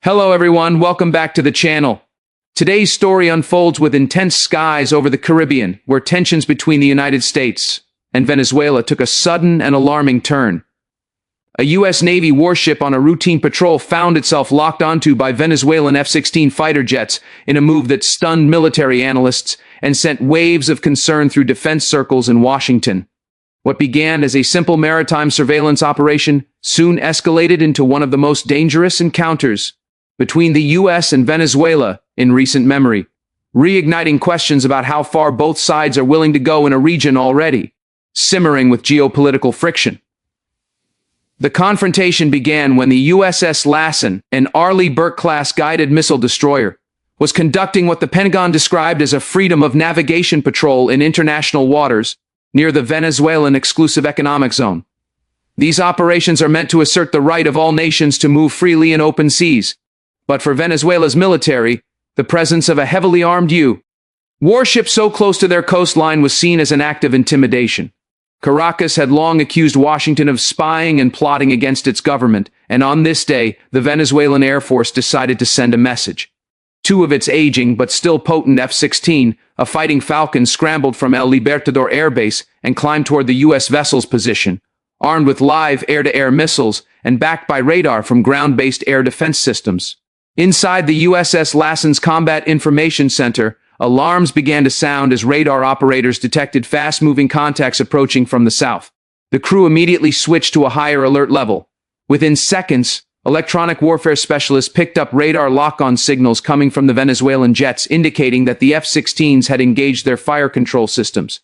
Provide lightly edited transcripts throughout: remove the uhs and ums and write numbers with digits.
Hello everyone, welcome back to the channel. Today's story unfolds with intense skies over the Caribbean, where tensions between the United States and Venezuela took a sudden and alarming turn. A U.S. Navy warship on a routine patrol found itself locked onto by Venezuelan F-16 fighter jets in a move that stunned military analysts and sent waves of concern through defense circles in Washington. What began as a simple maritime surveillance operation soon escalated into one of the most dangerous encounters between the U.S. and Venezuela in recent memory, reigniting questions about how far both sides are willing to go in a region already simmering with geopolitical friction. The confrontation began when the USS Lassen, an Arleigh Burke-class guided missile destroyer, was conducting what the Pentagon described as a freedom of navigation patrol in international waters near the Venezuelan exclusive economic zone. These operations are meant to assert the right of all nations to move freely in open seas. But for Venezuela's military, the presence of a heavily armed warship so close to their coastline was seen as an act of intimidation. Caracas had long accused Washington of spying and plotting against its government, and on this day, the Venezuelan Air Force decided to send a message. Two of its aging but still potent F-16, a Fighting Falcon, scrambled from El Libertador Air Base and climbed toward the U.S. vessel's position, armed with live air-to-air missiles and backed by radar from ground-based air defense systems. Inside the USS Lassen's Combat Information Center, alarms began to sound as radar operators detected fast-moving contacts approaching from the south. The crew immediately switched to a higher alert level. Within seconds, electronic warfare specialists picked up radar lock-on signals coming from the Venezuelan jets indicating that the F-16s had engaged their fire control systems.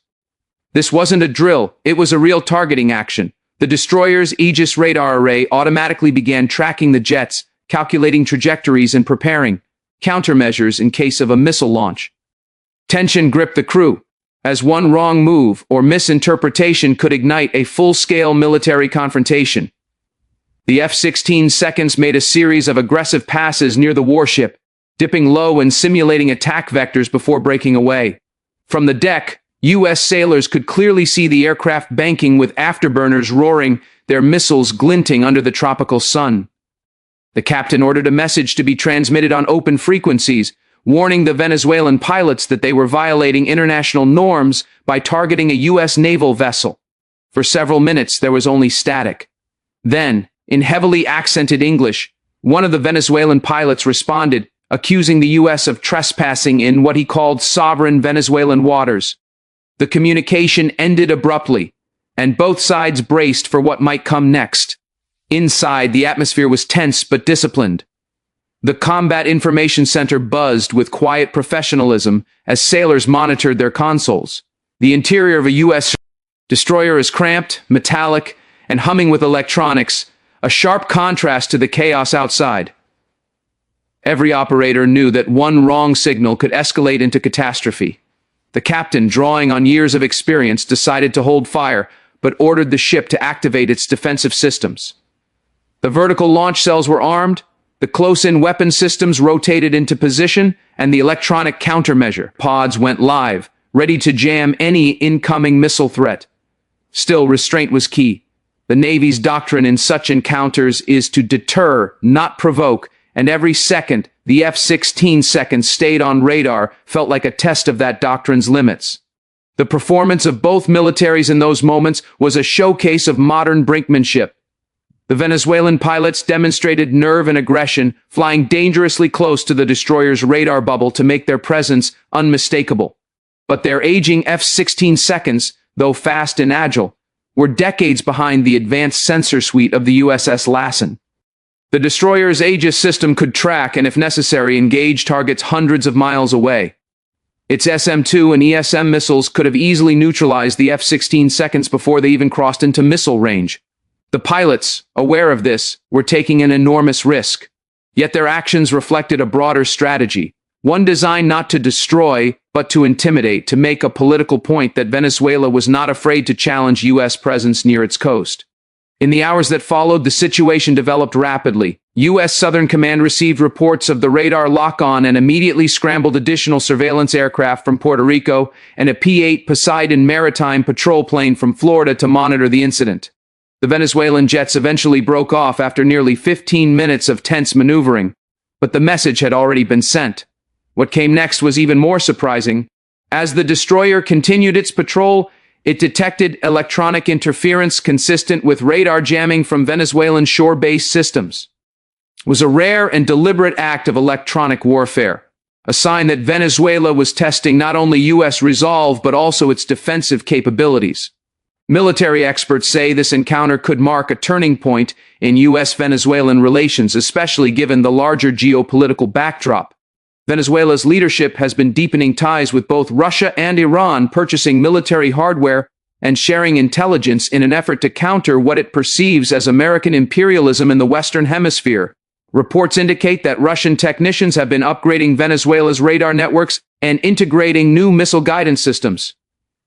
This wasn't a drill, it was a real targeting action. The destroyer's Aegis radar array automatically began tracking the jets, calculating trajectories and preparing countermeasures in case of a missile launch. Tension gripped the crew, as one wrong move or misinterpretation could ignite a full-scale military confrontation. The F-16 seconds made a series of aggressive passes near the warship, dipping low and simulating attack vectors before breaking away. From the deck, U.S. sailors could clearly see the aircraft banking with afterburners roaring, their missiles glinting under the tropical sun. The captain ordered a message to be transmitted on open frequencies, warning the Venezuelan pilots that they were violating international norms by targeting a U.S. naval vessel. For several minutes, there was only static. Then, in heavily accented English, one of the Venezuelan pilots responded, accusing the U.S. of trespassing in what he called sovereign Venezuelan waters. The communication ended abruptly, and both sides braced for what might come next. Inside, the atmosphere was tense but disciplined. The Combat Information Center buzzed with quiet professionalism as sailors monitored their consoles. The interior of a U.S. destroyer is cramped, metallic, and humming with electronics, a sharp contrast to the chaos outside. Every operator knew that one wrong signal could escalate into catastrophe. The captain, drawing on years of experience, decided to hold fire, but ordered the ship to activate its defensive systems. The vertical launch cells were armed, the close-in weapon systems rotated into position, and the electronic countermeasure pods went live, ready to jam any incoming missile threat. Still, restraint was key. The Navy's doctrine in such encounters is to deter, not provoke, and every second the F-16 seconds stayed on radar felt like a test of that doctrine's limits. The performance of both militaries in those moments was a showcase of modern brinkmanship. The Venezuelan pilots demonstrated nerve and aggression, flying dangerously close to the destroyer's radar bubble to make their presence unmistakable. But their aging F-16 seconds, though fast and agile, were decades behind the advanced sensor suite of the USS Lassen. The destroyer's Aegis system could track and, if necessary, engage targets hundreds of miles away. Its SM-2 and ESM missiles could have easily neutralized the F-16 seconds before they even crossed into missile range. The pilots, aware of this, were taking an enormous risk. Yet their actions reflected a broader strategy, one designed not to destroy, but to intimidate, to make a political point that Venezuela was not afraid to challenge U.S. presence near its coast. In the hours that followed, the situation developed rapidly. U.S. Southern Command received reports of the radar lock-on and immediately scrambled additional surveillance aircraft from Puerto Rico and a P-8 Poseidon maritime patrol plane from Florida to monitor the incident. The Venezuelan jets eventually broke off after nearly 15 minutes of tense maneuvering. but the message had already been sent. What came next was even more surprising. As the destroyer continued its patrol, it detected electronic interference consistent with radar jamming from Venezuelan shore-based systems. It was a rare and deliberate act of electronic warfare, a sign that Venezuela was testing not only U.S. resolve but also its defensive capabilities. Military experts say this encounter could mark a turning point in U.S.-Venezuelan relations, especially given the larger geopolitical backdrop. Venezuela's leadership has been deepening ties with both Russia and Iran, purchasing military hardware and sharing intelligence in an effort to counter what it perceives as American imperialism in the Western Hemisphere. Reports indicate that Russian technicians have been upgrading Venezuela's radar networks and integrating new missile guidance systems.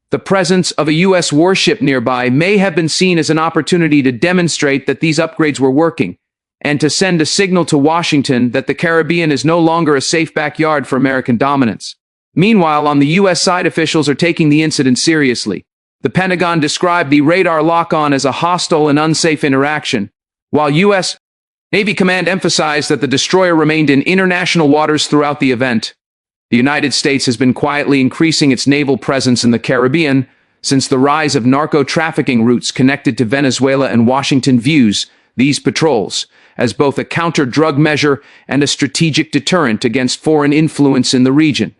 The presence of a U.S. warship nearby may have been seen as an opportunity to demonstrate that these upgrades were working, and to send a signal to Washington that the Caribbean is no longer a safe backyard for American dominance. Meanwhile, on the U.S. side, officials are taking the incident seriously. The Pentagon described the radar lock-on as a hostile and unsafe interaction, while U.S. Navy Command emphasized that the destroyer remained in international waters throughout the event. The United States has been quietly increasing its naval presence in the Caribbean since the rise of narco-trafficking routes connected to Venezuela, and Washington views these patrols as both a counter-drug measure and a strategic deterrent against foreign influence in the region.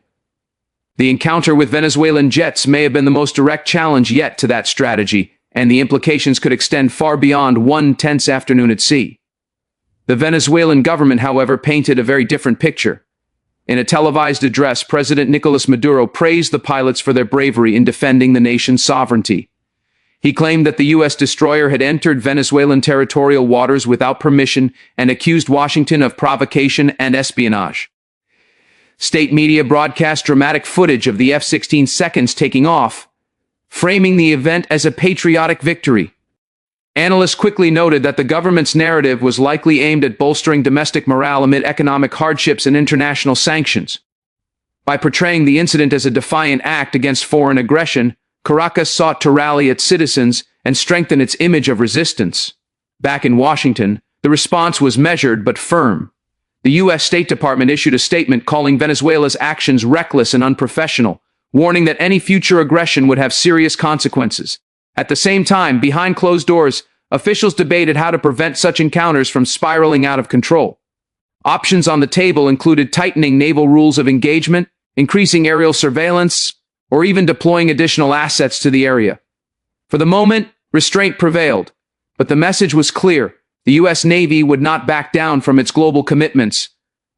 The encounter with Venezuelan jets may have been the most direct challenge yet to that strategy, and the implications could extend far beyond one tense afternoon at sea. The Venezuelan government, however, painted a very different picture. In a televised address, President Nicolas Maduro praised the pilots for their bravery in defending the nation's sovereignty. He claimed that the U.S. destroyer had entered Venezuelan territorial waters without permission and accused Washington of provocation and espionage. State media broadcast dramatic footage of the F-16 seconds taking off, framing the event as a patriotic victory. Analysts quickly noted that the government's narrative was likely aimed at bolstering domestic morale amid economic hardships and international sanctions. By portraying the incident as a defiant act against foreign aggression, Caracas sought to rally its citizens and strengthen its image of resistance. Back in Washington, the response was measured but firm. The U.S. State Department issued a statement calling Venezuela's actions reckless and unprofessional, warning that any future aggression would have serious consequences. At the same time, behind closed doors, officials debated how to prevent such encounters from spiraling out of control. Options on the table included tightening naval rules of engagement, increasing aerial surveillance, or even deploying additional assets to the area. For the moment, restraint prevailed, but the message was clear. The U.S. Navy would not back down from its global commitments,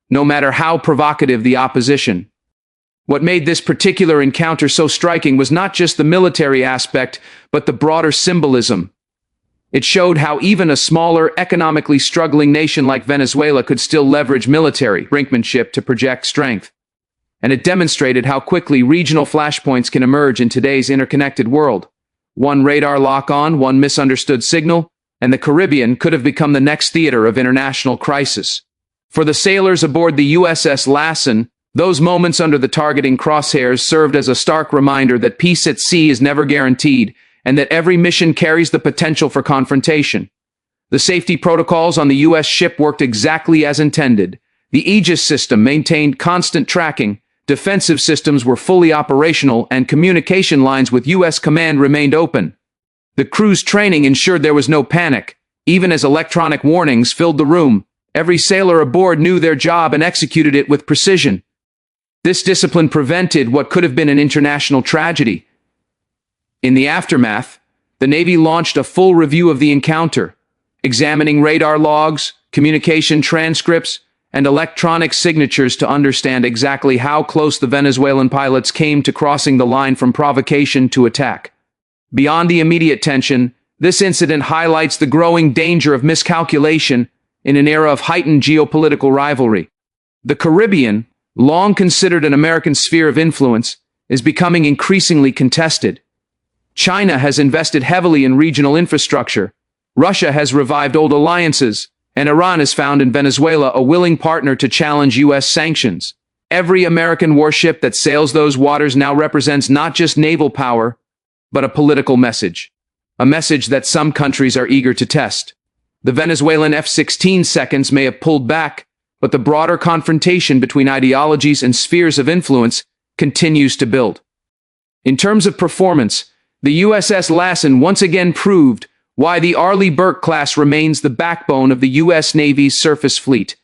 no matter how provocative the opposition. What made this particular encounter so striking was not just the military aspect, but the broader symbolism. It showed how even a smaller, economically struggling nation like Venezuela could still leverage military brinkmanship to project strength. And it demonstrated how quickly regional flashpoints can emerge in today's interconnected world. One radar lock-on, one misunderstood signal, and the Caribbean could have become the next theater of international crisis. For the sailors aboard the USS Lassen, those moments under the targeting crosshairs served as a stark reminder that peace at sea is never guaranteed, and that every mission carries the potential for confrontation. The safety protocols on the U.S. ship worked exactly as intended. The Aegis system maintained constant tracking, defensive systems were fully operational, and communication lines with U.S. command remained open. The crew's training ensured there was no panic. Even as electronic warnings filled the room, every sailor aboard knew their job and executed it with precision. This discipline prevented what could have been an international tragedy. In the aftermath, the Navy launched a full review of the encounter, examining radar logs, communication transcripts, and electronic signatures to understand exactly how close the Venezuelan pilots came to crossing the line from provocation to attack. Beyond the immediate tension, this incident highlights the growing danger of miscalculation in an era of heightened geopolitical rivalry. The Caribbean, long considered an American sphere of influence, is becoming increasingly contested. China has invested heavily in regional infrastructure, Russia has revived old alliances, and Iran has found in Venezuela a willing partner to challenge U.S. sanctions. Every American warship that sails those waters now represents not just naval power, but a political message. A message that some countries are eager to test. The Venezuelan F-16 seconds may have pulled back, but the broader confrontation between ideologies and spheres of influence continues to build. In terms of performance, the USS Lassen once again proved why the Arleigh Burke class remains the backbone of the U.S. Navy's surface fleet.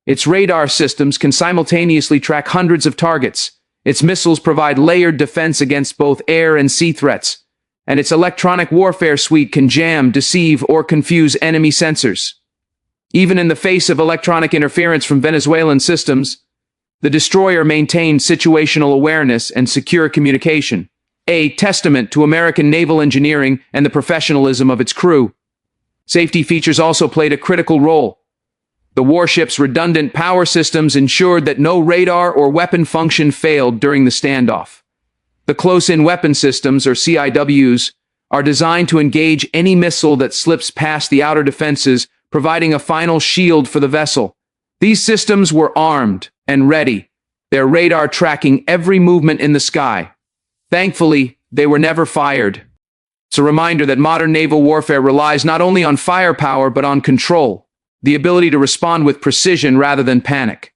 Its radar systems can simultaneously track hundreds of targets, its missiles provide layered defense against both air and sea threats, and its electronic warfare suite can jam, deceive, or confuse enemy sensors. Even in the face of electronic interference from Venezuelan systems, the destroyer maintained situational awareness and secure communication, a testament to American naval engineering and the professionalism of its crew. Safety features also played a critical role. The warship's redundant power systems ensured that no radar or weapon function failed during the standoff. The close-in weapon systems, or CIWs, are designed to engage any missile that slips past the outer defenses, providing a final shield for the vessel. These systems were armed and ready, their radar tracking every movement in the sky. Thankfully, they were never fired. It's a reminder that modern naval warfare relies not only on firepower but on control, the ability to respond with precision rather than panic.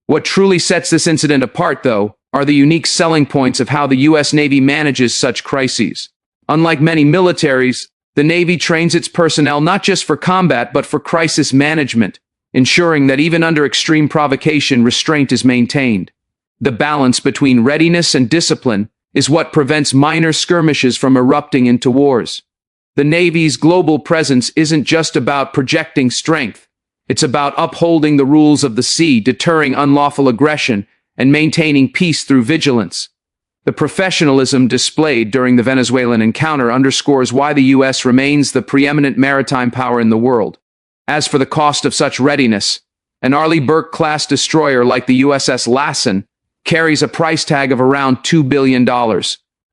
What truly sets this incident apart, though, are the unique selling points of how the U.S. Navy manages such crises. Unlike many militaries, the Navy trains its personnel not just for combat but for crisis management, ensuring that even under extreme provocation, restraint is maintained. The balance between readiness and discipline is what prevents minor skirmishes from erupting into wars. The Navy's global presence isn't just about projecting strength. It's about upholding the rules of the sea, deterring unlawful aggression, and maintaining peace through vigilance. The professionalism displayed during the Venezuelan encounter underscores why the U.S. remains the preeminent maritime power in the world. As for the cost of such readiness, an Arleigh Burke-class destroyer like the USS Lassen carries a price tag of around $2 billion,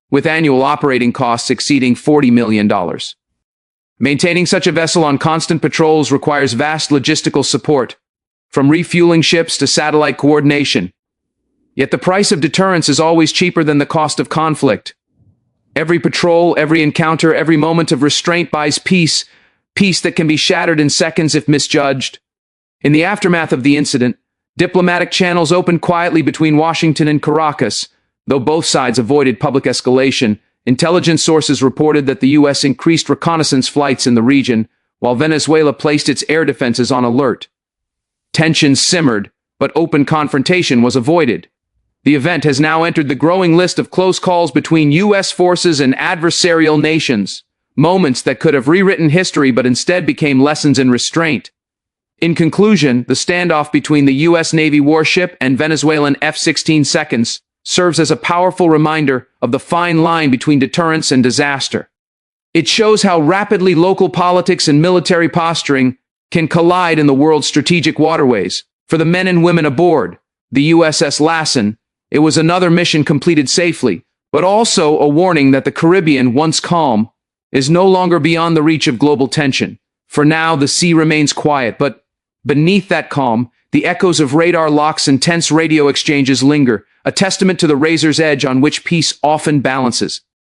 with annual operating costs exceeding $40 million. Maintaining such a vessel on constant patrols requires vast logistical support, from refueling ships to satellite coordination. Yet the price of deterrence is always cheaper than the cost of conflict. Every patrol, every encounter, every moment of restraint buys peace that can be shattered in seconds if misjudged. In the aftermath of the incident, diplomatic channels opened quietly between Washington and Caracas. Though both sides avoided public escalation, intelligence sources reported that the U.S. increased reconnaissance flights in the region, while Venezuela placed its air defenses on alert. Tensions simmered, but open confrontation was avoided. The event has now entered the growing list of close calls between U.S. forces and adversarial nations, moments that could have rewritten history but instead became lessons in restraint. In conclusion, the standoff between the U.S. Navy warship and Venezuelan F-16 serves as a powerful reminder of the fine line between deterrence and disaster. It shows how rapidly local politics and military posturing can collide in the world's strategic waterways. For the men and women aboard the USS Lassen, it was another mission completed safely, but also a warning that the Caribbean, once calm, is no longer beyond the reach of global tension. For now, the sea remains quiet, but beneath that calm, the echoes of radar locks and tense radio exchanges linger, a testament to the razor's edge on which peace often balances.